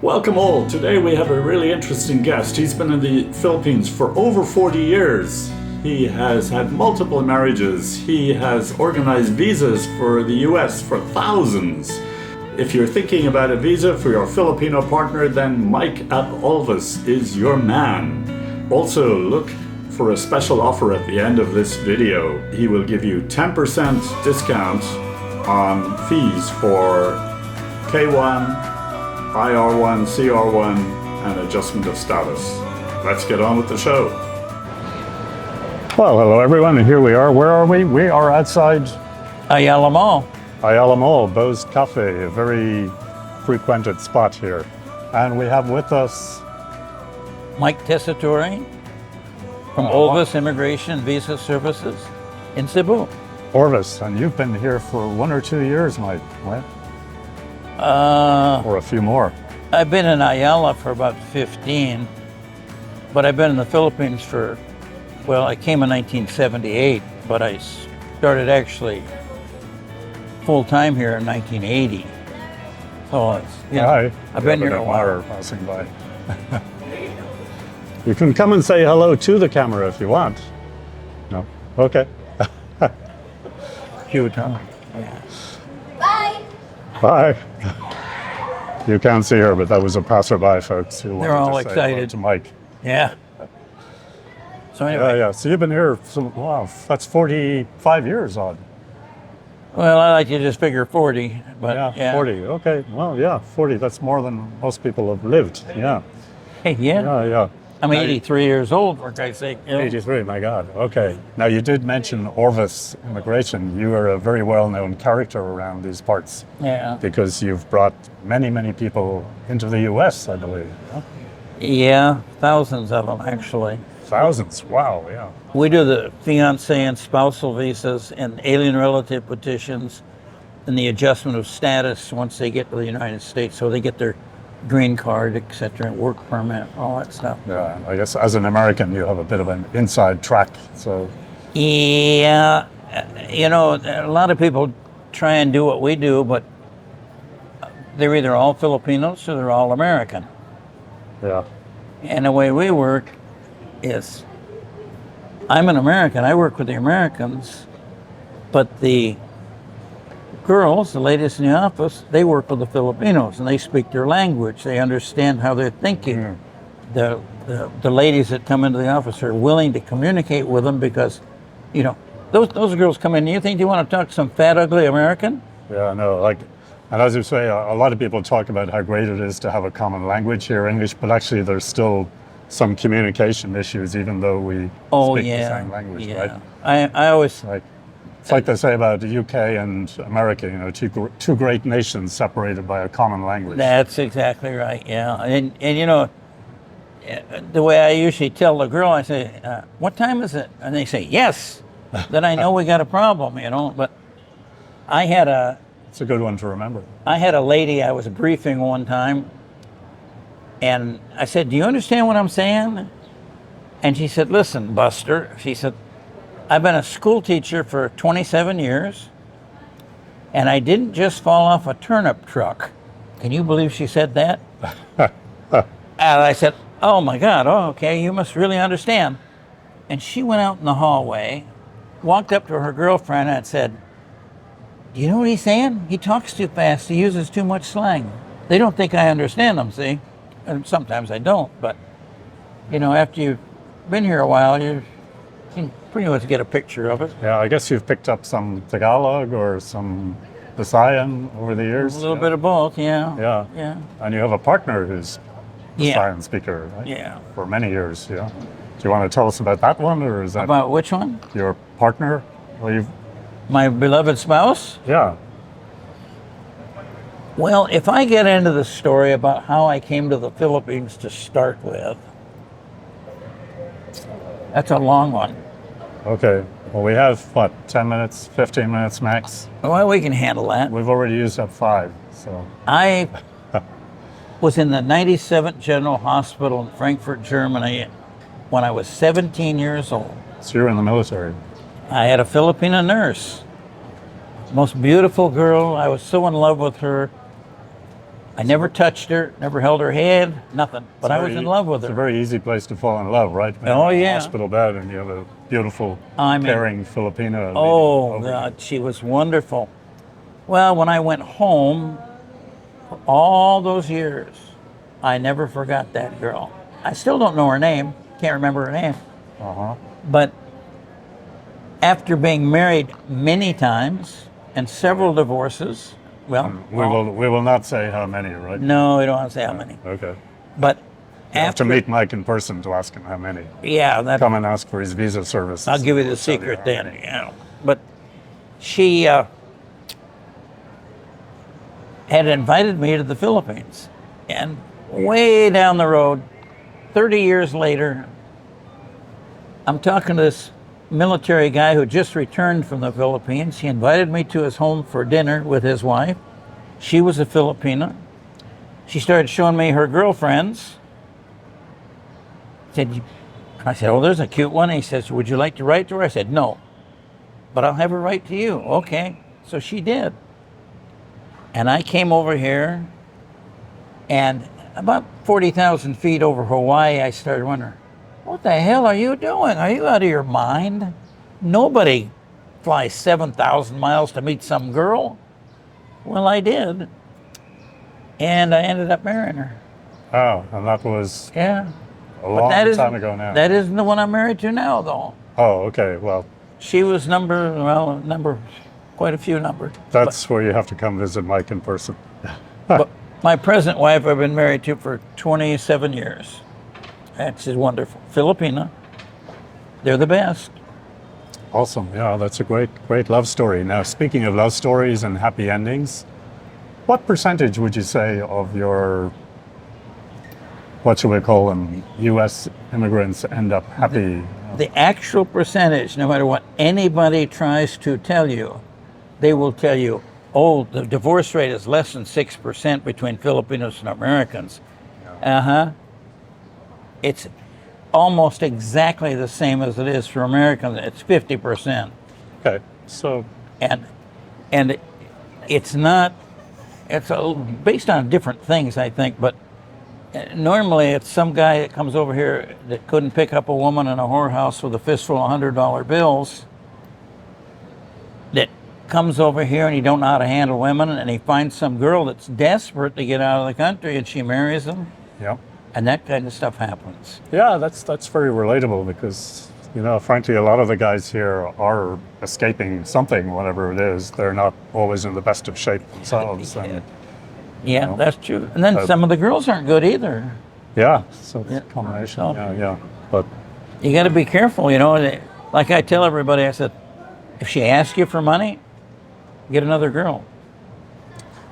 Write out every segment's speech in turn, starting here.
Welcome all. Today we have a really interesting guest. He's been in the Philippines for over 40 years. He has had multiple marriages. He has organized visas for the US for thousands. If you're thinking about a visa for your Filipino partner, then Mike at Olvis is your man. Also, look for a special offer at the end of this video. He will give you 10% discount on fees for K1, IR1, CR1, and adjustment of status. Let's get on with the show. Well, hello everyone, and here we are. Where are we? We are outside Ayala Mall. Ayala Mall, Beau's Cafe, a very frequented spot here. And we have with us Mike Tessitore from Olvis Immigration Visa Services in Cebu. Olvis, and you've been here for 1 or 2 years, Mike, right? Or a few more. I've been in Ayala for about 15, but I've been in the Philippines for, well, I came in 1978, but I started actually full-time here in 1980. So it's, Hi. I've been here a while. Passing by. You can come and say hello to the camera if you want. No? Okay. Cute, huh? Yeah. Bye. You can't see her, but that was a passerby, folks, who They're wanted all to say hello excited. to Mike. Yeah. So anyway, Yeah. So you've been here, wow, that's 45 years odd. well, I like to just figure 40, but Yeah, 40. Okay. Well, yeah, 40. That's more than most people have lived. Yeah. Hey, yeah. Yeah. I'm 83 years old, for Christ's sake. You know? 83, my God. Okay. Now, you did mention Olvis Immigration. You are a very well-known character around these parts Yeah. because you've brought many, many people into the U.S., I believe. Yeah? Yeah, thousands of them, actually. Thousands. Wow. Yeah. We do the fiancée and spousal visas and alien relative petitions and the adjustment of status once they get to the United States. So they get their green card, et cetera, work permit, all that stuff. Yeah. I guess as an American, you have a bit of an inside track. So, Yeah, you know, a lot of people try and do what we do, but they're either all Filipinos or they're all American. yeah. And the way we work is, I'm an American, I work with the Americans, but the girls, the ladies in the office, they work with the Filipinos and they speak their language. They understand how they're thinking. The ladies that come into the office are willing to communicate with them because, you know, those girls come in, you think they want to talk to some fat, ugly American? Yeah, no, and as you say, a lot of people talk about how great it is to have a common language here, English, but actually there's still some communication issues, even though we speak the same language, right? I always... It's like they say about the UK and America, you know, two great nations separated by a common language. That's exactly right, yeah. And you know, the way I usually tell the girl, I say, what time is it? And they say, yes. Then I know we got a problem, you know. But It's a good one to remember. I had a lady I was briefing one time, and I said, do you understand what I'm saying? And she said, listen, Buster, she said, I've been a school teacher for 27 years, and I didn't just fall off a turnip truck. Can you believe she said that? And I said, oh my God, okay, you must really understand. And she went out in the hallway, walked up to her girlfriend and said, do you know what he's saying? He talks too fast, he uses too much slang. They don't think I understand them, see? And sometimes I don't, but, you know, after you've been here a while, you can pretty much get a picture of it. Yeah, I guess you've picked up some Tagalog or some Visayan over the years. A little bit of both, yeah. Yeah. And you have a partner who's a Visayan speaker, right? Yeah. For many years, yeah. Do you want to tell us about that one, or is that About which one? your partner? Well, My beloved spouse? yeah. Well, if I get into the story about how I came to the Philippines to start with, that's a long one. Okay. Well, we have, 10 minutes, 15 minutes max? Well, we can handle that. We've already used up 5, so. I was in the 97th General Hospital in Frankfurt, Germany, when I was 17 years old. So you're in the military. I had a Filipina nurse, most beautiful girl. I was so in love with her. I never touched her, never held her hand, nothing. But I was in love with It's a her. very easy place to fall in love, right? When Oh, you're in a yeah. hospital bed and you have a beautiful, I mean, caring Filipina. Oh, leading over God, she was wonderful. Well, when I went home, for all those years, I never forgot that girl. I still don't know her name, can't remember her name. you. Uh-huh. But after being married many times and several divorces, well, We will not say how many, right? no, we don't want to say how many. Okay. But You have to after, meet Mike in person to ask him how many. yeah, that, Come and ask for his visa services. I'll give you the He'll tell secret how then. many. Yeah. But she had invited me to the Philippines. And way down the road, 30 years later, I'm talking to this military guy who just returned from the Philippines. He invited me to his home for dinner with his wife. She was a Filipina. She started showing me her girlfriends. I said, oh, there's a cute one. He says, would you like to write to her? I said, no, but I'll have her write to you. Okay. So she did. And I came over here, and about 40,000 feet over Hawaii, I started wondering, what the hell are you doing? Are you out of your mind? Nobody flies 7,000 miles to meet some girl. Well, I did. And I ended up marrying her. Oh, and that was Yeah. a long time ago now. That isn't the one I'm married to now, though. Oh, okay. Well, She was number, quite a few numbered. that's where you have to come visit Mike in person. But my present wife I've been married to for 27 years. That's wonderful. Filipina. They're the best. Awesome. Yeah, that's a great love story. Now, speaking of love stories and happy endings, what percentage would you say of your, what should we call them, U.S. immigrants end up happy? The actual percentage, no matter what anybody tries to tell you, they will tell you, oh, the divorce rate is less than 6% between Filipinos and Americans. It's almost exactly the same as it is for Americans. It's 50%. Okay, so And it's not, based on different things, I think, but normally it's some guy that comes over here that couldn't pick up a woman in a whorehouse with a fistful of $100 bills, that comes over here and he don't know how to handle women, and he finds some girl that's desperate to get out of the country and she marries him, yeah. and that kind of stuff happens. Yeah, that's very relatable because, you know, frankly, a lot of the guys here are escaping something, whatever it is. They're not always in the best of shape themselves. And, Yeah, know, that's true. And then some of the girls aren't good either. yeah, so it's Yeah. a combination. So- Yeah. But You got to be careful, you know. Like I tell everybody, I said, if she asks you for money, get another girl.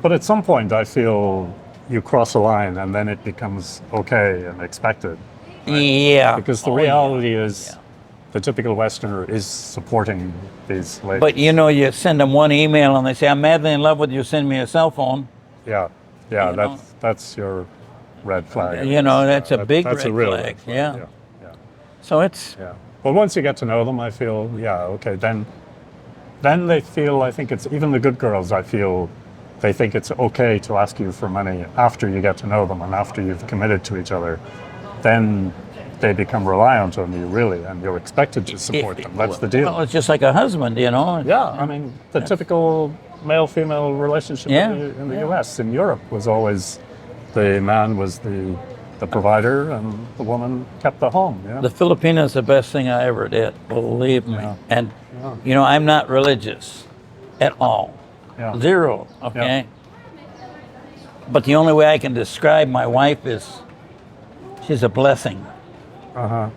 at some point, I feel you cross a line and then it becomes okay and expected. Yeah. Because the Oh, reality yeah. is the typical Westerner is supporting these ladies. But you know, you send them one email and they say, I'm madly in love with you, send me a cell phone. Yeah, You know. that's your red flag. You know, that's a big that's a red real flag. red flag. Yeah. Yeah. So it's, Yeah. But once you get to know them, I feel, okay, then they feel, I think it's, even the good girls, I feel, they think it's okay to ask you for money after you get to know them and after you've committed to each other. Then they become reliant on you, really, and you're expected to support them. That's the deal. well, it's just like a husband, you know. Yeah, I mean, the typical male-female relationship Yeah, in the yeah. U.S. In Europe was always the man was the provider and the woman kept the home. Yeah. The Filipino is the best thing I ever did, believe me. Yeah. And, you know, I'm not religious at all. Yeah. Zero, okay? But the only way I can describe my wife is she's a blessing. Uh-huh.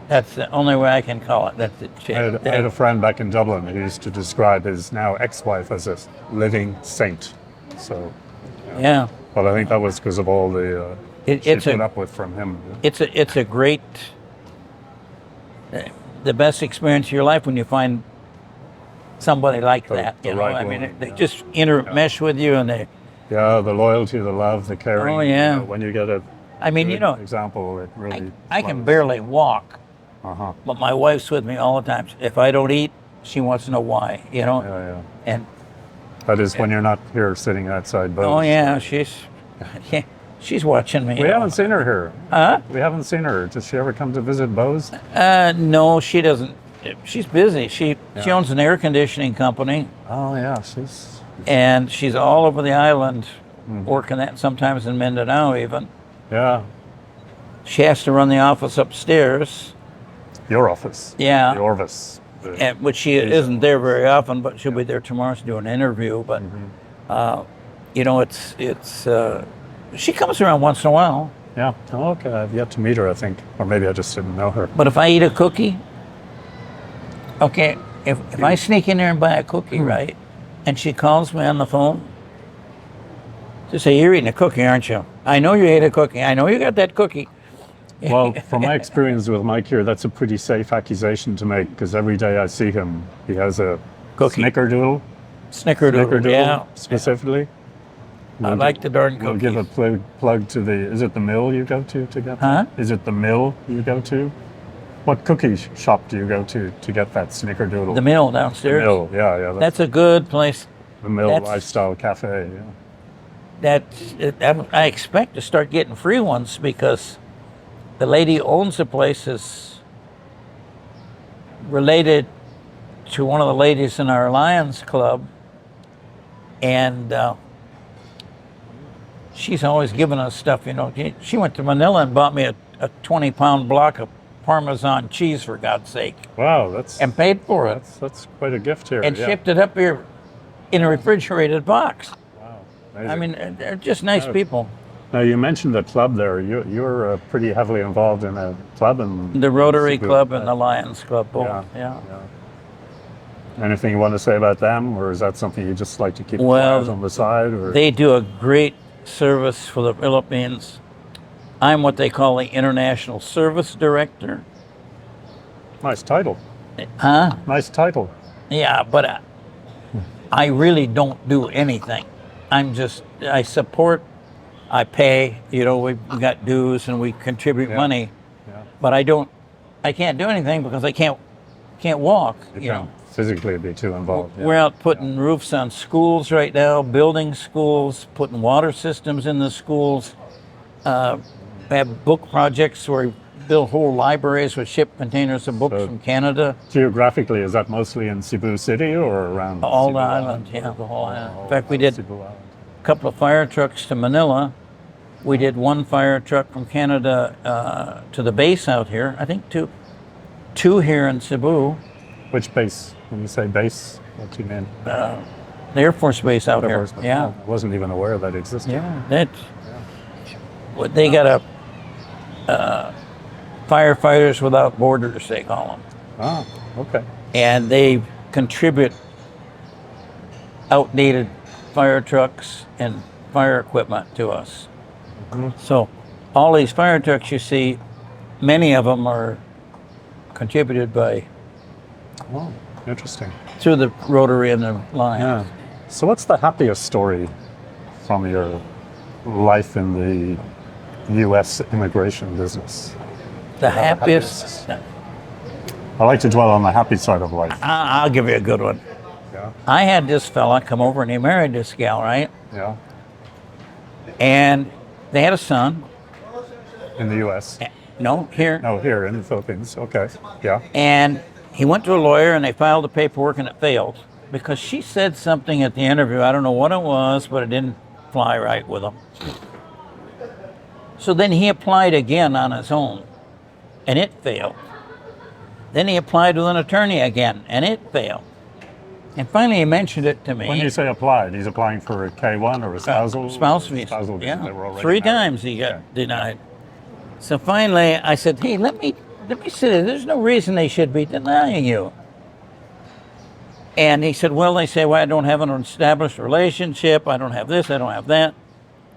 That's the only way I can call it. That's it. I had a friend back in Dublin who used to describe his now ex-wife as a living saint. So, Yeah. but I think that was because of all the she It's put a up with from him. it's a great, the best experience of your life when you find somebody like that. the You know, right I mean, woman, they yeah. just intermesh with you, and they. Yeah, the loyalty, the love, the caring. Oh, yeah. You know, when you get a I mean, you good know, example, it really. I can barely walk, Uh-huh. but my wife's with me all the time. If I don't eat, she wants to know why. You know, Yeah. and That is when you're not here sitting outside boats. oh yeah, she's Yeah, she's watching me. We haven't seen her here. Huh? We haven't seen her. Does she ever come to visit Bose? No, she doesn't. She's busy. She owns an air conditioning company, Oh, yeah. She's... and she's all over the island working that, sometimes in Mindanao even. Yeah. She has to run the office upstairs, Your office. Yeah. The Olvis. which she isn't there very often, but she'll be there tomorrow to do an interview. But, you know, she comes around once in a while. Yeah. Oh, okay. I've yet to meet her, I think. Or maybe I just didn't know her. But if I eat a cookie, okay, if I sneak in there and buy a cookie, right, and she calls me on the phone to say, "You're eating a cookie, aren't you? I know you ate a cookie. I know you got that cookie." Well, from my experience with Mike here, that's a pretty safe accusation to make because every day I see him, he has a Cookie. Snickerdoodle. Snickerdoodle, yeah. Specifically. I like the darn We'll cookies. give a plug to the, is it the mill you go to get Huh? that? Is it the mill you go to? What cookie shop do you go to get that Snickerdoodle? The mill The downstairs. mill, yeah. That's a good place. the mill that's- lifestyle cafe, yeah. I expect to start getting free ones because the lady who owns the place is related to one of the ladies in our Lions Club, and she's always giving us stuff. You know, she went to Manila and bought me a 20-pound block of Parmesan cheese, for God's sake, Wow, that's and paid for it, that's quite a gift here. and yeah. shipped it up here in a refrigerated box. Wow, I amazing. mean, they're just nice people. Now you mentioned the club there. You're pretty heavily involved in a club in The Rotary Cebu. Club and the Lions Club, both. Yeah, Yeah. Anything you want to say about them, or is that something you just like to keep Well, quiet on the side? Or They do a great service for the Philippines. I'm what they call the International Service Director. nice title. Huh? Nice title. Yeah, but I really don't do anything. I support, I pay, you know, we've got dues and we contribute money, Yeah. but I can't do anything because I can't walk, you know. Can't physically be too involved. Yeah. We're out putting roofs on schools right now, building schools, putting water systems in the schools. We have book projects where we build whole libraries with ship containers of books So- from Canada. Geographically, is that mostly in Cebu City or around All Cebu the island, yeah, the whole island. In fact, we around did Cebu Island. a couple of fire trucks to Manila. We did one fire truck from Canada to the base out here. I think two here in Cebu, Which base? When you say base, what do you mean? the Air Force Base out here. Air Force. Yeah. I wasn't even aware that existed. Yeah, they got a firefighters without borders, they call them, Ah, okay. and they contribute outdated fire trucks and fire equipment to us. So all these fire trucks you see, many of them are contributed by Oh, interesting. through the Rotary and the Lions. Yeah. So what's the happiest story from your life in the U.S. immigration business? The happiest. I like to dwell on the happy side of life. I'll give you a good one. Yeah. I had this fella come over and he married this gal, right? Yeah. And they had a son. In the U.S. No, here. No, here in the Philippines. Okay. Yeah. And he went to a lawyer and they filed the paperwork and it failed because she said something at the interview. I don't know what it was, but it didn't fly right with him. So then he applied again on his own and it failed. Then he applied with an attorney again and it failed. And finally he mentioned it to me. When you say applied, he's applying for a K-1 or a spousal? Spouse visa. Spousal visa. They were Yeah. already 3 married. times he got denied. So finally I said, hey, let me sit there. There's no reason they should be denying you. And he said, well, they say, well, I don't have an established relationship. I don't have this. I don't have that.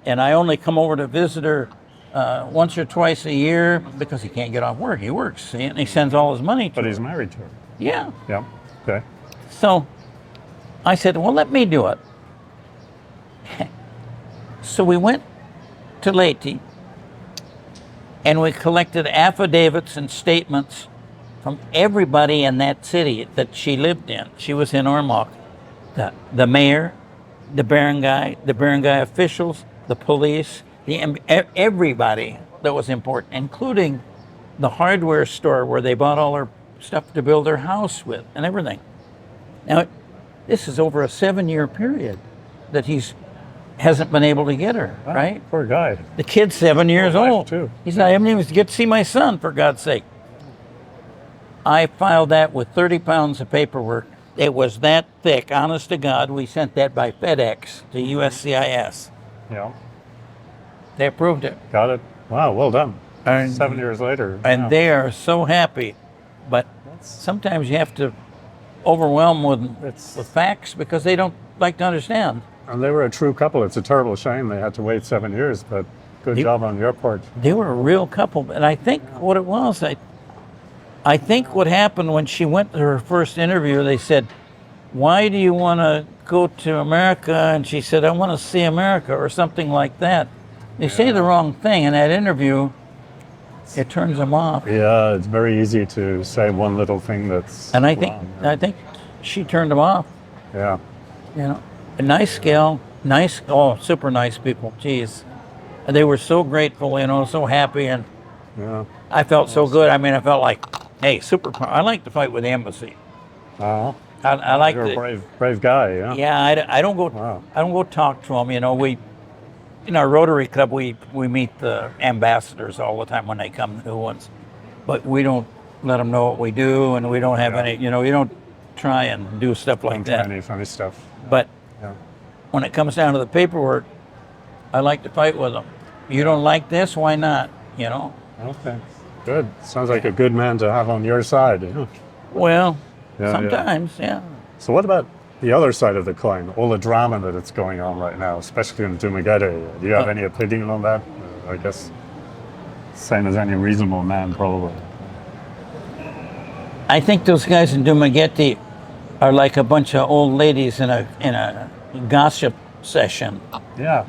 And I only come over to visit her once or twice a year because he can't get off work. He works, see, and he sends all his money to But her. he's married to her. Yeah. Yeah. Okay. So I said, well, let me do it. So we went to Leyte and we collected affidavits and statements from everybody in that city that she lived in. She was in Ormoc. The mayor, the barangay officials, the police, everybody that was important, including the hardware store where they bought all their stuff to build their house with and everything. Now, this is over a 7-year period that hasn't been able to get her, right? Poor guy. The kid's 7 years Poor wife, old. too. He's not even able to get to see my son, for God's sake. I filed that with 30 pounds of paperwork. It was that thick, honest to God. We sent that by FedEx to USCIS. Yeah. They approved it. Got it. Wow, well done. And, 7 years later. And yeah. they are so happy. But sometimes you have to overwhelm with facts because they don't like to understand. And they were a true couple. It's a terrible shame they had to wait 7 years, but good job on your part. They were a real couple. And I think what it was, I think what happened when she went to her first interview, they said, why do you want to go to America? And she said, I want to see America, or something like that. They say the wrong thing in that interview, it turns them off. Yeah, it's very easy to say one little thing that's And I wrong. think she turned them off. Yeah. You know, a nice gal, super nice people. Geez, and they were so grateful, so happy, and Yeah. I felt so good. I mean, I felt like, hey, I like to fight with the embassy. Oh. I like You're a brave guy, yeah. Yeah, I don't go. Wow. I don't go talk to them. We, in our Rotary Club, we meet the ambassadors all the time when they come, new ones, but we don't let them know what we do, and we don't have any. You don't try and do stuff like that. Any funny stuff. But Yeah. when it comes down to the paperwork, I like to fight with them. You don't like this? Why not? Okay. Good. Sounds like a good man to have on your side. Yeah. Well, Yeah, sometimes, yeah. So what about the other side of the coin? All the drama that it's going on right now, especially in Dumaguete. Do you have any opinion on that? I guess same as any reasonable man, probably. I think those guys in Dumaguete are like a bunch of old ladies in a gossip session. Yeah.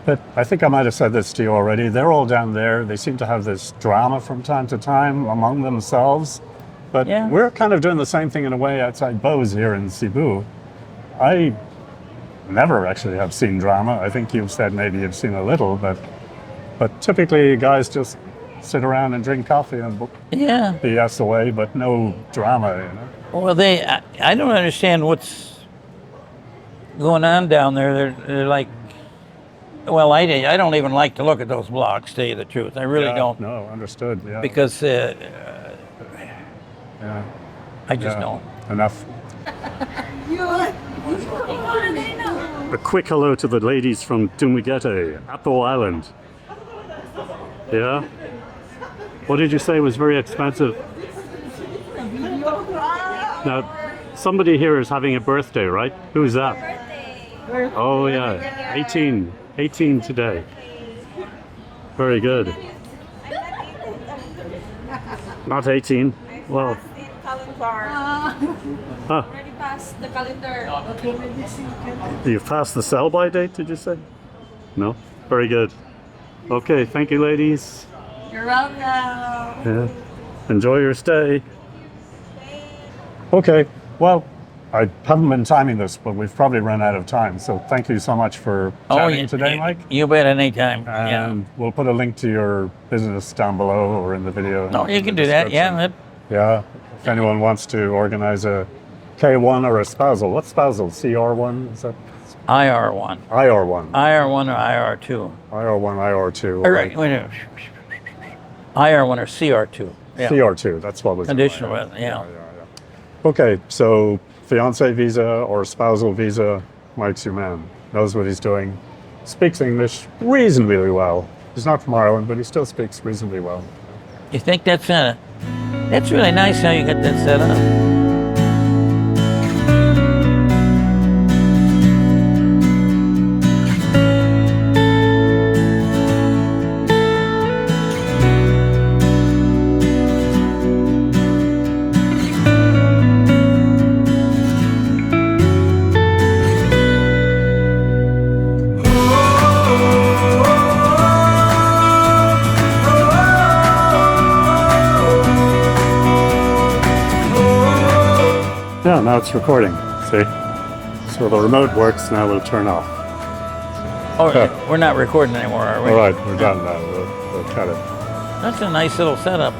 But I think I might have said this to you already. They're all down there. They seem to have this drama from time to time among themselves. But we're kind of doing the same thing in a way outside Bose here in Cebu. I never actually have seen drama. I think you've said maybe you've seen a little, but typically guys just sit around and drink coffee and BS away, but no drama, Well, I don't understand what's going on down there. They're like, well, I don't even like to look at those blogs, to tell you the truth. I really don't. No, understood. Yeah. Because I just don't. Enough. A quick hello to the ladies from Dumaguete, Apple Island. Yeah? What did you say was very expensive? Now, somebody here is having a birthday, right? Who's that? Birthday. Oh, yeah. 18 today. Very good. Not 18. Well. Already passed the calendar. You've passed the sell-by date, did you say? No? Very good. Okay, thank you, ladies. You're welcome. Yeah. Enjoy your stay. Okay, well, I haven't been timing this, but we've probably run out of time. So thank you so much for chatting today, Mike. You bet, anytime. And we'll put a link to your business down below or in the video. No, you can do that. Yeah. Yeah. If anyone wants to organize a K1 or a spousal. What's spousal? CR1? Is that? IR1. IR1. IR1 or IR2. IR1, IR2. All right. Wait a minute. IR1 or CR2. Yeah. CR2, that's what was conditional. Yeah. Okay, so fiancée visa or spousal visa, Mike's your man. Knows what he's doing. Speaks English reasonably well. He's not from Ireland, but he still speaks reasonably well. You think that's really nice how you got that set up. Yeah, now it's recording, see? So the remote works, now we'll turn off. Oh, we're not recording anymore, are we? All right, we're done now. We'll cut it. That's a nice little setup.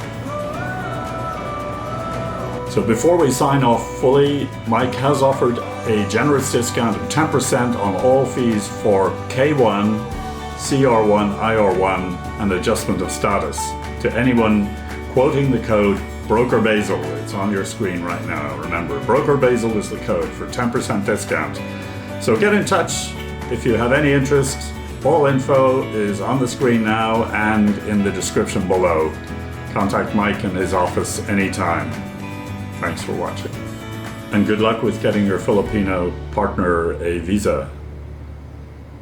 So before we sign off fully, Mike has offered a generous discount of 10% on all fees for K1, CR1, IR1, and adjustment of status to anyone quoting the code BrokerBasil. It's on your screen right now. Remember, BrokerBasil is the code for 10% discount. So get in touch if you have any interest. All info is on the screen now and in the description below. Contact Mike in his office anytime. Thanks for watching. And good luck with getting your Filipino partner a visa.